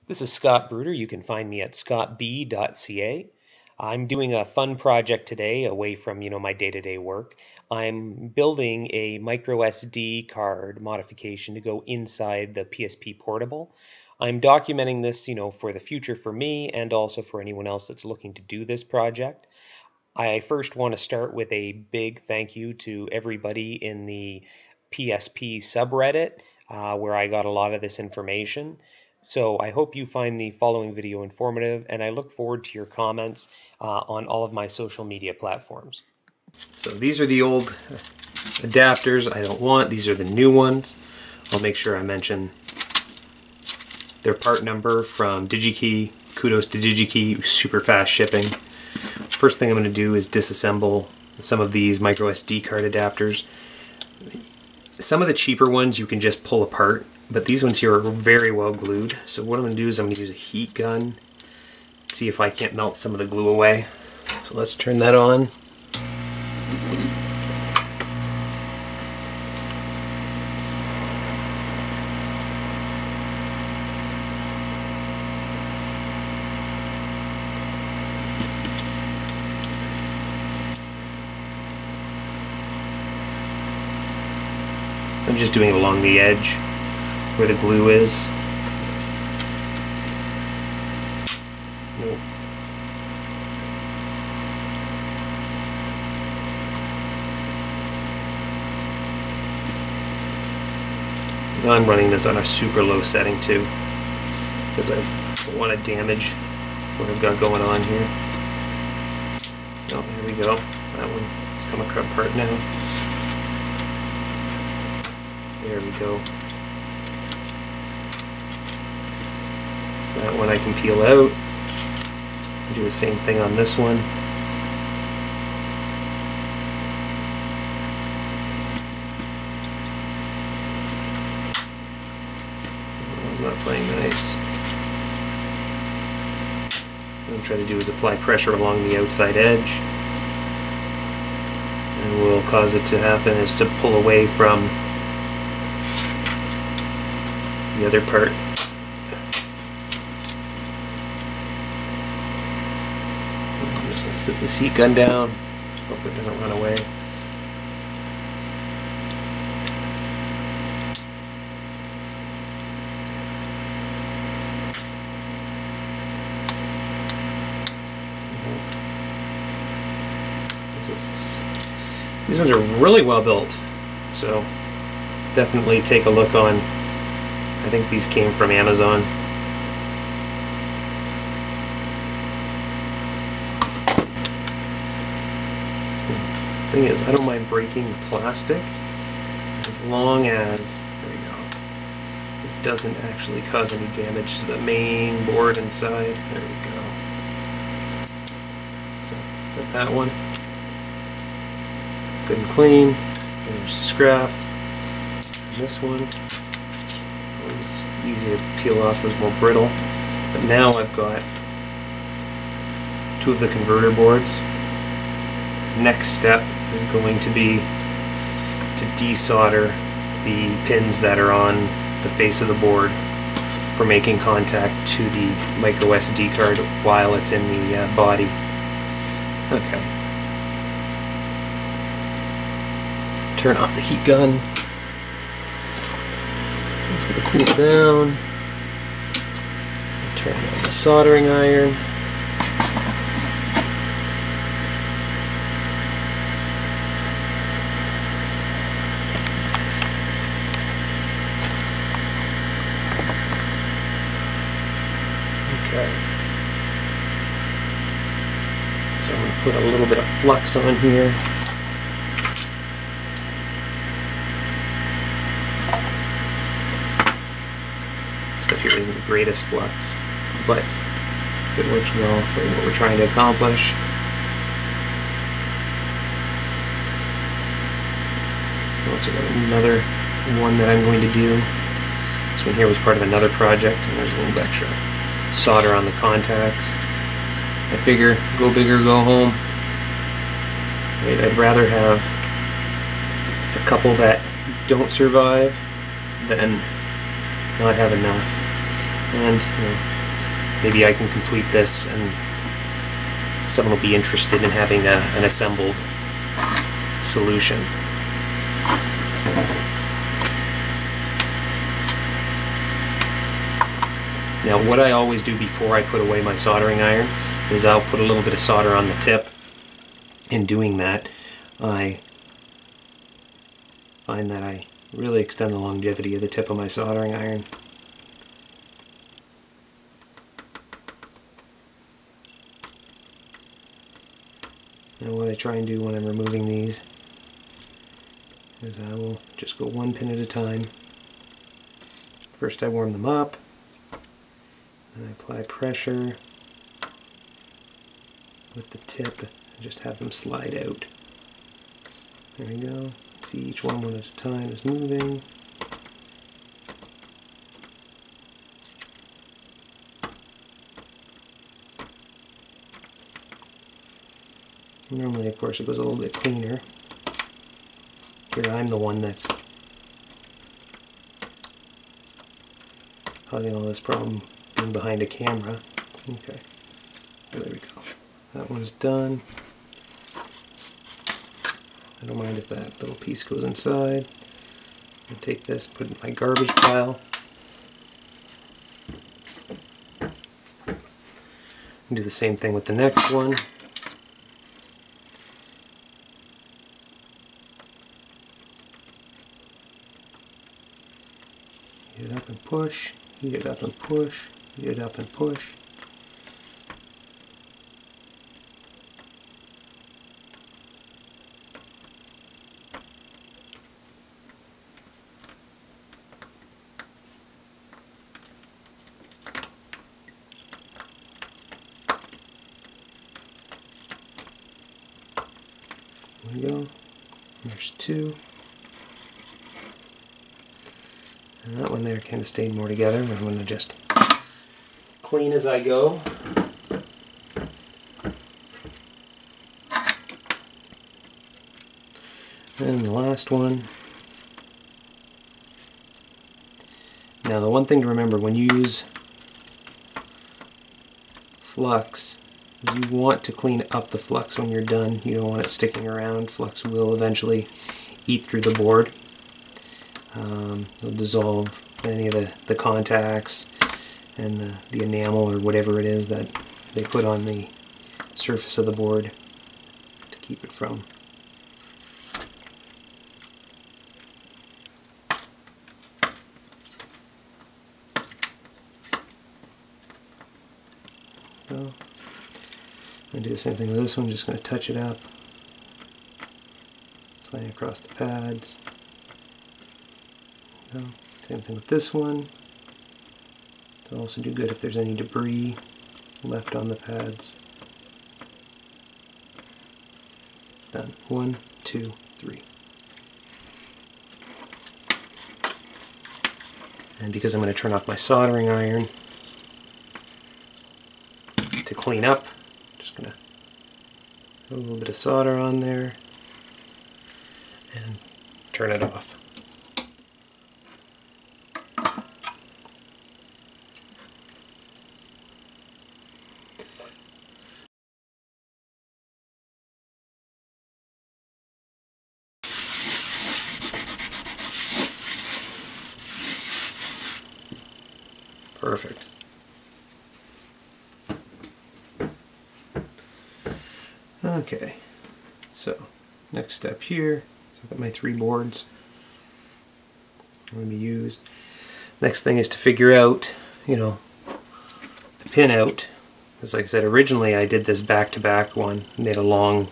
This is Scott Bruder. You can find me at scottb.ca. I'm doing a fun project today away from, my day-to-day work. I'm building a microSD card modification to go inside the PSP Portable. I'm documenting this, for the future for me and also for anyone else that's looking to do this project. I first want to start with a big thank you to everybody in the PSP subreddit where I got a lot of this information. So I hope you find the following video informative, and I look forward to your comments on all of my social media platforms. So these are the old adapters I don't want. These are the new ones. I'll make sure I mention their part number from Digi-key. Kudos to Digi-key, super fast shipping. First thing I'm going to do is disassemble some of these microSD card adapters. Some of the cheaper ones you can just pull apart, but these ones here are very well glued. So what I'm going to do is I'm going to use a heat gun, see if I can't melt some of the glue away. So let's turn that on. I'm just doing it along the edge where the glue is. Nope. I'm running this on a super low setting too, because I don't want to damage what I've got going on here. Oh, there we go. That one has come apart now. There we go. That one I can peel out. Do the same thing on this one. That one's not playing nice. What I'm trying to do is apply pressure along the outside edge. And what will cause it to happen is to pull away from the other part. I'm just going to sit this heat gun down, hope it doesn't run away. These ones are really well built, so definitely take a look on. I think these came from Amazon. Thing is, I don't mind breaking the plastic as long as, there we go, it doesn't actually cause any damage to the main board inside. There we go. So, got that one. Good and clean. There's scrap. And this one. Easy to peel off, was more brittle. But now I've got two of the converter boards. The next step is going to be to desolder the pins that are on the face of the board for making contact to the microSD card while it's in the body. Okay. Turn off the heat gun. It's going to cool down. Turn on the soldering iron. Okay. So I'm going to put a little bit of flux on here. Stuff here isn't the greatest flux, but it works well for what we're trying to accomplish. Also got another one that I'm going to do. This one here was part of another project, and there's a little extra solder on the contacts. I figure, go big or go home. Right, I'd rather have a couple that don't survive than not have enough. And maybe I can complete this and someone will be interested in having an assembled solution. Now what I always do before I put away my soldering iron is I'll put a little bit of solder on the tip. In doing that, I find that I really extend the longevity of the tip of my soldering iron. And what I try and do when I'm removing these is I will just go one pin at a time. First I warm them up, and I apply pressure with the tip and just have them slide out. There we go. See, each one at a time is moving. Normally, of course, it goes a little bit cleaner. Here I'm the one that's causing all this problem being behind a camera. Okay, there we go. That one's done. I don't mind if that little piece goes inside. I'll take this, put it in my garbage pile. And do the same thing with the next one. Heat it up and push, heat it up and push, heat it up and push. There we go. There's two. And that one there kind of stayed more together. I'm going to just clean as I go. And the last one. Now the one thing to remember when you use flux is you want to clean up the flux when you're done. You don't want it sticking around. Flux will eventually eat through the board. It'll dissolve any of the contacts and the enamel or whatever it is that they put on the surface of the board to keep it from. So, I'm going to do the same thing with this one, just going to touch it up, slide across the pads. Same thing with this one. It'll also do good if there's any debris left on the pads. Done. 1, 2, 3. And because I'm going to turn off my soldering iron to clean up, I'm just going to put a little bit of solder on there and turn it off. Perfect. Okay, so next step here, I've got my 3 boards I'm going to be used. Next thing is to figure out, the pin out. Because like I said, originally I did this back-to-back one, made a long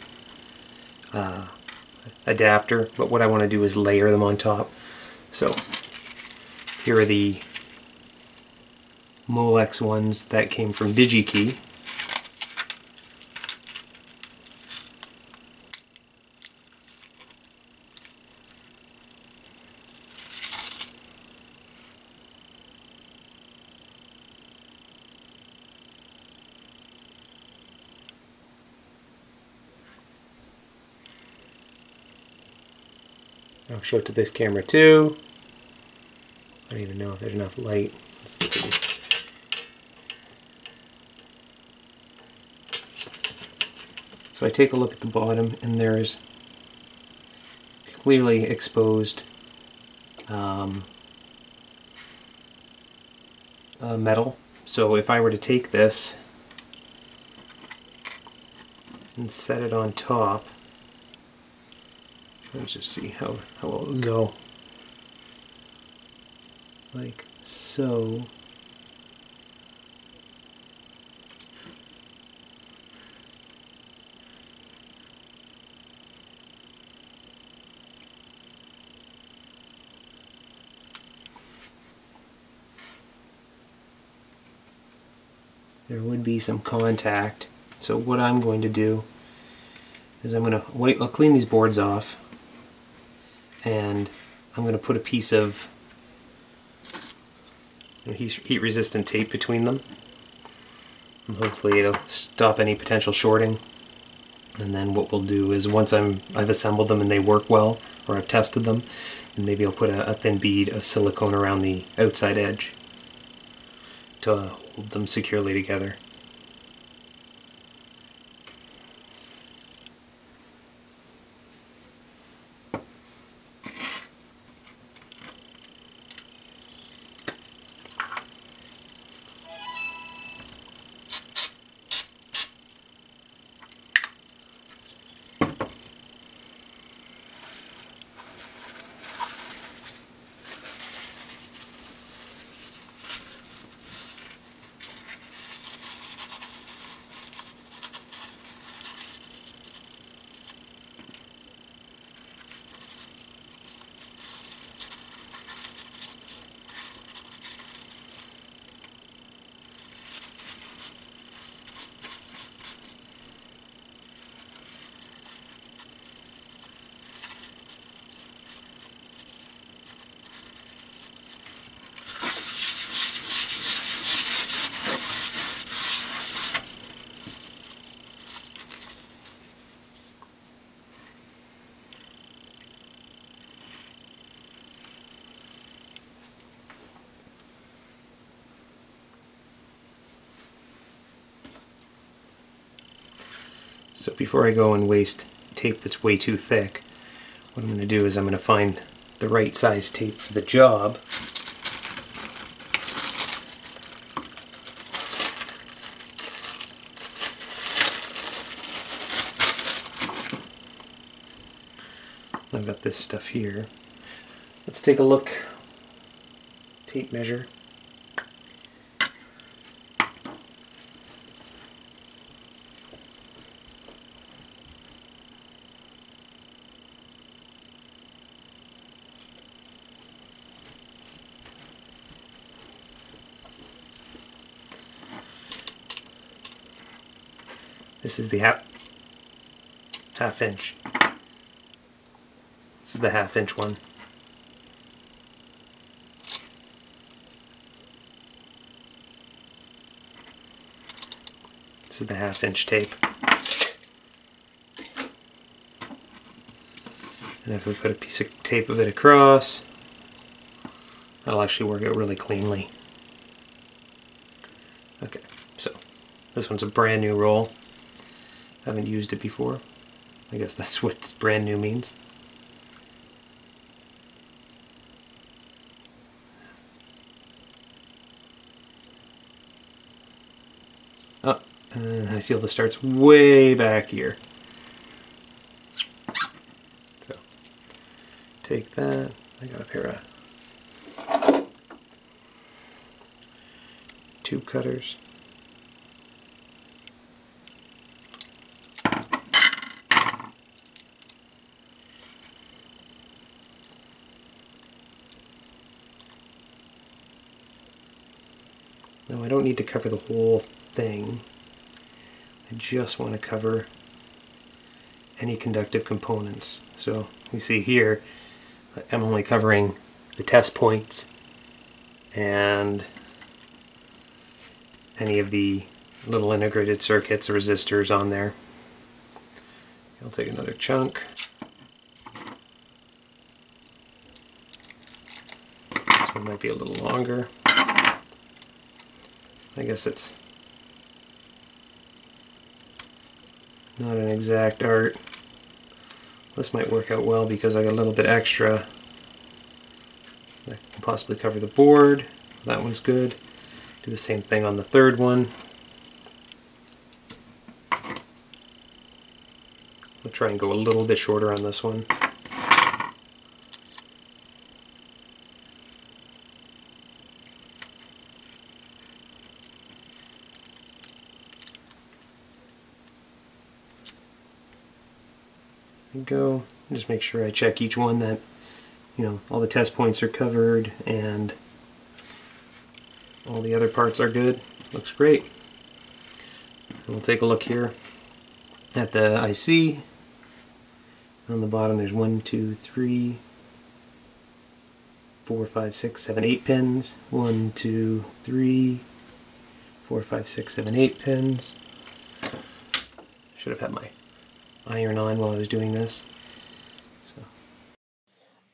adapter, but what I want to do is layer them on top. So here are the Molex ones that came from Digi-key. I'll show it to this camera too. I don't even know if there's enough light. Let's see. So I take a look at the bottom, and there's clearly exposed metal. So if I were to take this and set it on top, let's just see how it will go. Like so. There would be some contact. So what I'm going to do is I'm going to I'll clean these boards off, and I'm going to put a piece of heat resistant tape between them, and hopefully it'll stop any potential shorting. And then what we'll do is, once I've assembled them and they work well, or I've tested them, then maybe I'll put a thin bead of silicone around the outside edge to hold them securely together. So before I go and waste tape that's way too thick, what I'm going to do is I'm going to find the right size tape for the job. I've got this stuff here. Let's take a look. Tape measure. This is the half inch. This is the half-inch one. This is the half-inch tape. And if we put a piece of tape of it across, that'll actually work out really cleanly. Okay, so this one's a brand new roll. Haven't used it before. I guess that's what brand new means. Oh, and I feel the start's way back here. So, take that. I got a pair of tube cutters. Now I don't need to cover the whole thing. I just want to cover any conductive components. So you see here, I'm only covering the test points and any of the little integrated circuits, resistors on there. I'll take another chunk. This one might be a little longer. I guess it's not an exact art. This might work out well because I got a little bit extra. I can possibly cover the board. That one's good. Do the same thing on the third one. I'll try and go a little bit shorter on this one. There we go. Just make sure I check each one that, you know, all the test points are covered and all the other parts are good. Looks great. And we'll take a look here at the IC. On the bottom there's 1, 2, 3, 4, 5, 6, 7, 8 pins. 1, 2, 3, 4, 5, 6, 7, 8 pins. Should have had my iron on while I was doing this. So.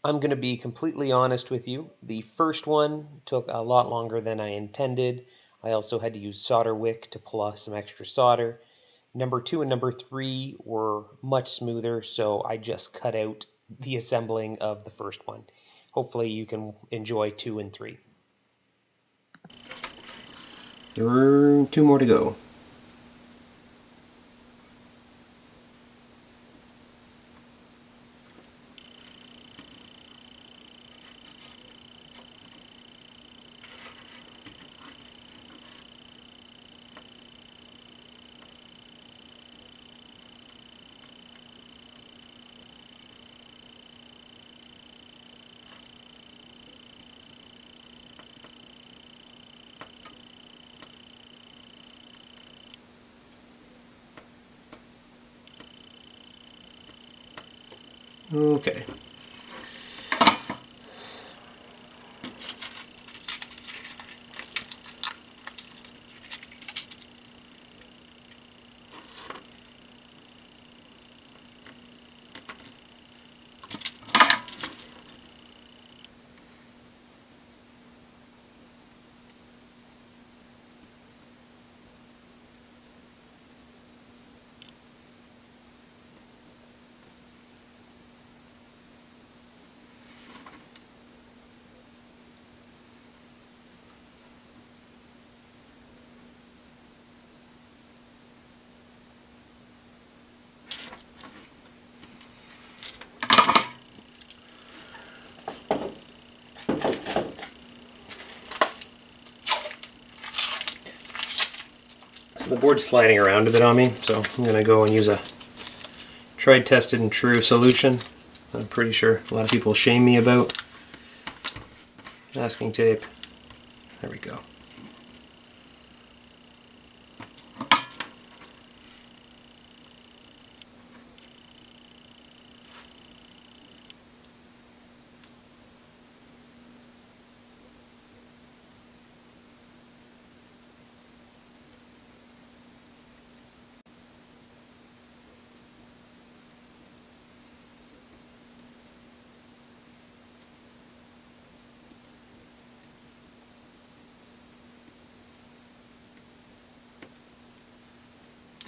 I'm going to be completely honest with you. The first one took a lot longer than I intended. I also had to use solder wick to pull off some extra solder. Number 2 and number 3 were much smoother, so I just cut out the assembling of the first one. Hopefully you can enjoy 2 and 3. There are 2 more to go. Okay. The board's sliding around a bit on me, so I'm going to go and use a tried, tested, and true solution. I'm pretty sure a lot of people shame me about masking tape. There we go.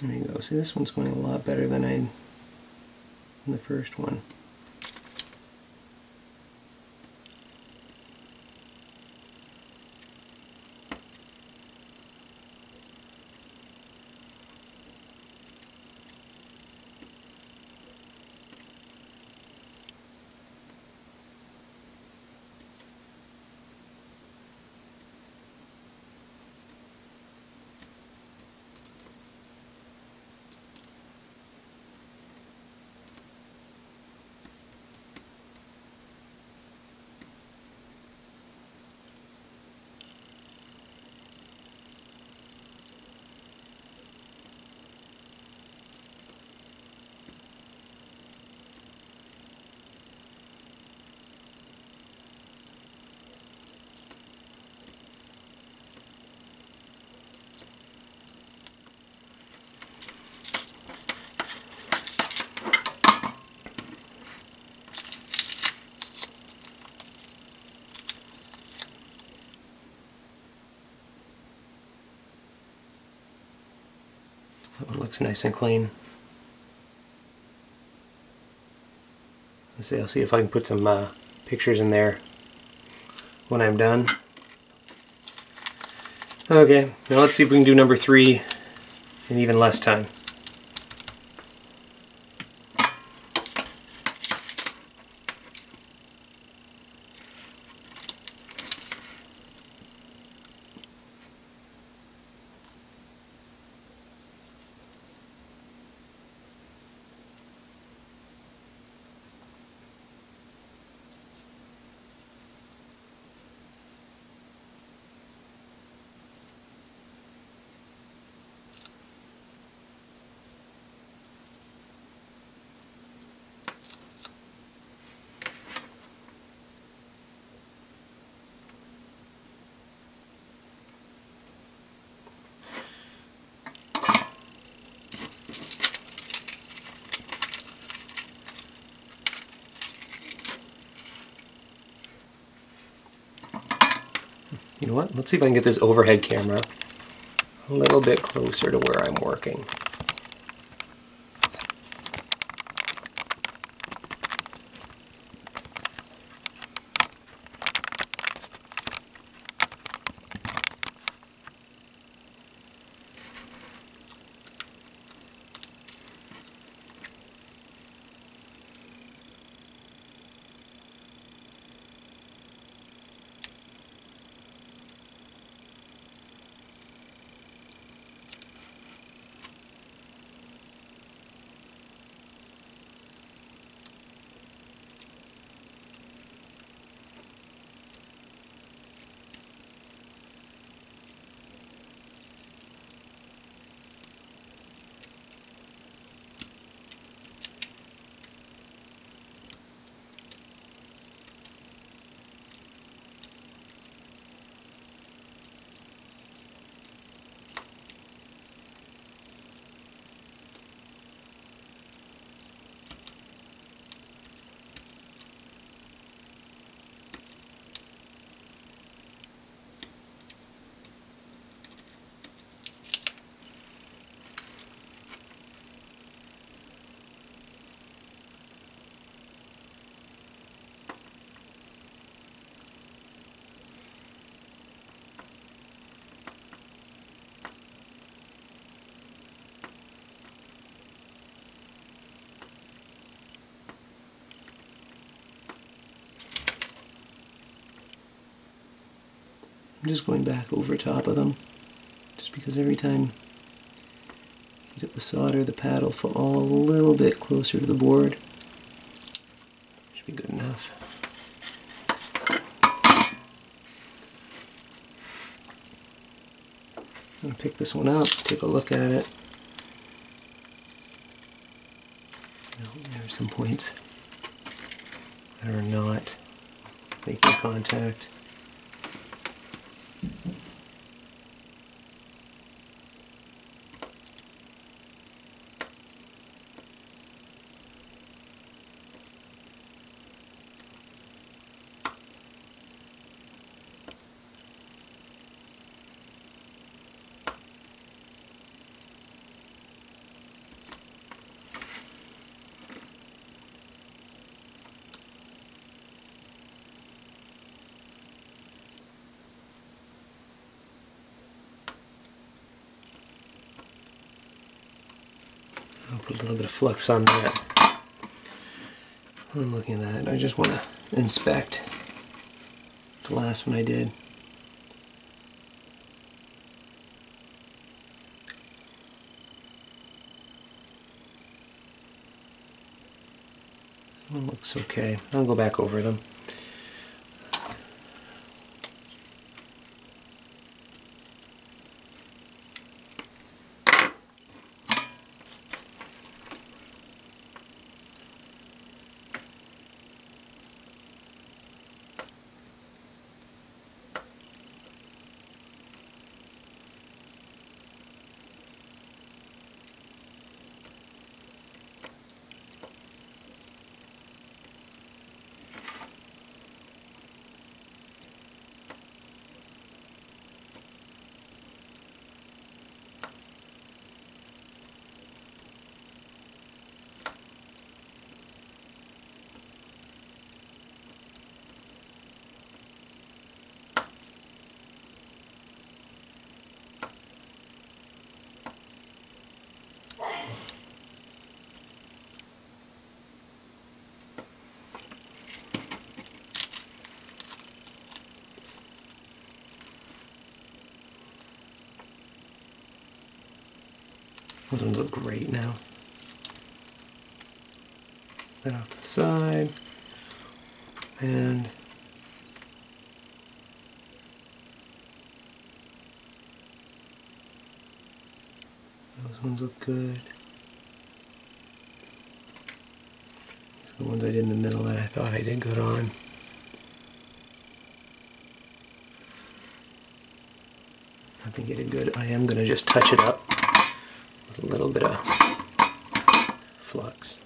There you go. See, this one's going a lot better than the first one. That one looks nice and clean. I'll see if I can put some pictures in there when I'm done. Okay, now let's see if we can do number 3 in even less time. You know what? Let's see if I can get this overhead camera a little bit closer to where I'm working. I'm just going back over top of them, just because every time you get the solder, the pad will fall a little bit closer to the board. Should be good enough. I'm going to pick this one up, take a look at it. There's some points that are not making contact. I'll put a little bit of flux on that. I'm looking at that. I just want to inspect the last one I did. That one looks okay. I'll go back over them. Those ones look great now. That off to the side. And those ones look good. The ones I did in the middle that I thought I did good on. I think I did good. I am going to just touch it up with a little bit of flux.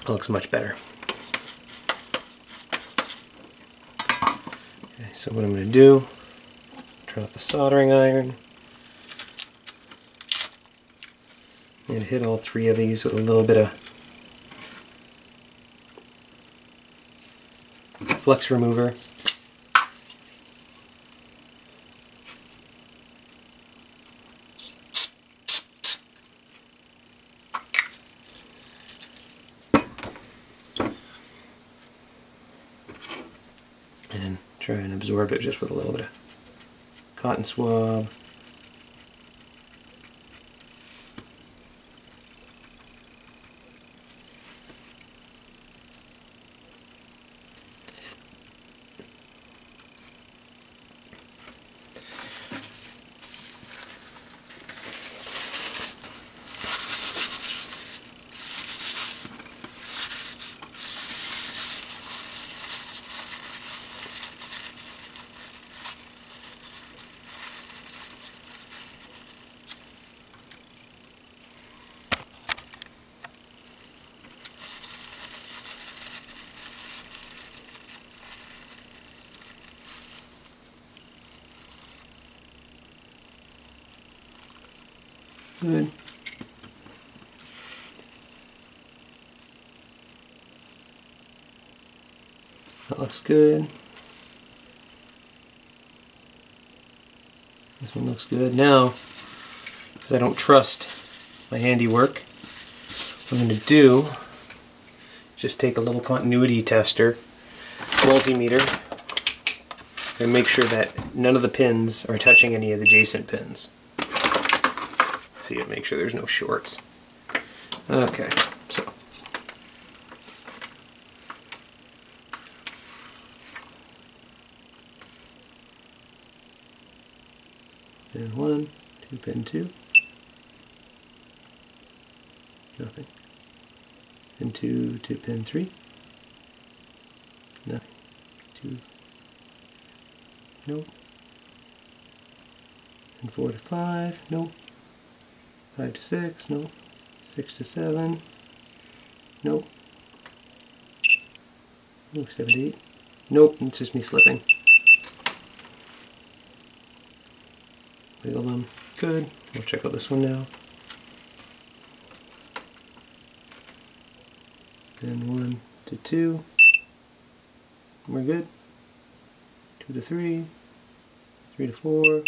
Looks much better. Okay, so what I'm going to do, turn off the soldering iron, and hit all three of these with a little bit of flux remover. And try and absorb it just with a little bit of cotton swab. Good. That looks good. This one looks good. Now, because I don't trust my handiwork, what I'm going to do is just take a little continuity tester, multimeter, and make sure that none of the pins are touching any of the adjacent pins. See it, make sure there's no shorts. Okay, so pin 1, 2, pin 2, nothing. Pin 2 to pin 3, nothing. 2, nope. Pin 4 to 5, nope. 5 to 6, nope. 6 to 7, nope. Ooh, 7 to 8, nope, it's just me slipping. Wiggle them, good. We'll check out this one now. Pin 1 to 2, we're good. 2 to 3, 3 to 4,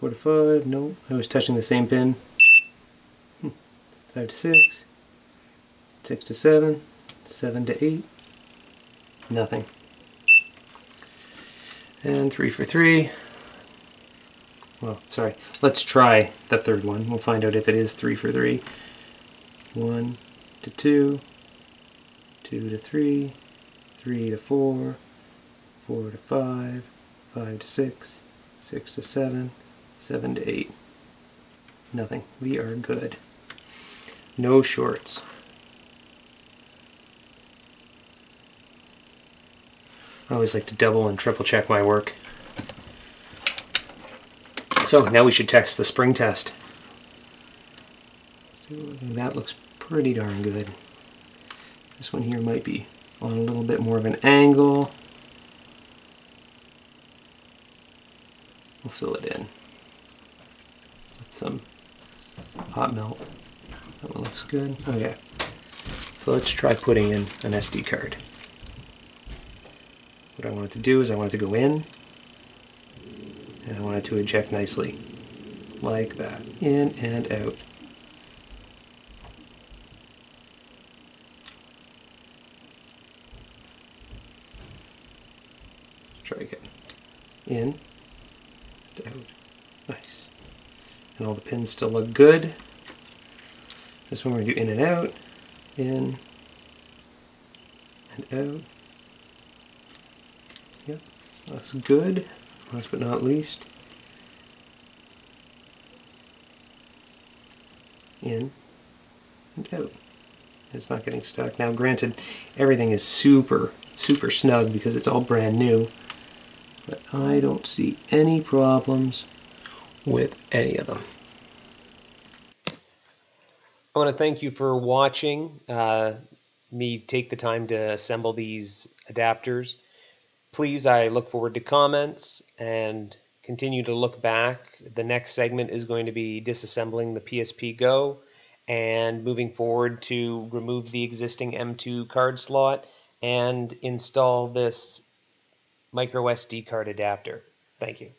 4 to 5, no, I was touching the same pin. 5 to 6, 6 to 7, 7 to 8, nothing. And 3 for 3. Well, sorry, let's try the third one. We'll find out if it is 3 for 3. 1 to 2, 2 to 3, 3 to 4, 4 to 5, 5 to 6, 6 to 7, 7 to 8. Nothing. We are good. No shorts. I always like to double and triple check my work. So now we should test the spring test. Let's take a look. That looks pretty darn good. This one here might be on a little bit more of an angle. We'll fill it in with some hot melt. That one looks good. Okay, so let's try putting in an SD card. What I want it to do is I want it to go in, and I want it to eject nicely, like that, in and out. Let's try again. In, and out. Nice. And all the pins still look good. This one we're going to do in and out, in and out. Yep, that's good. Last but not least, in and out. It's not getting stuck. Now granted, everything is super snug because it's all brand new, but I don't see any problems with any of them. I want to thank you for watching me take the time to assemble these adapters. Please, I look forward to comments and continue to look back. The next segment is going to be disassembling the PSP GO and moving forward to remove the existing M2 card slot and install this micro SD card adapter. Thank you.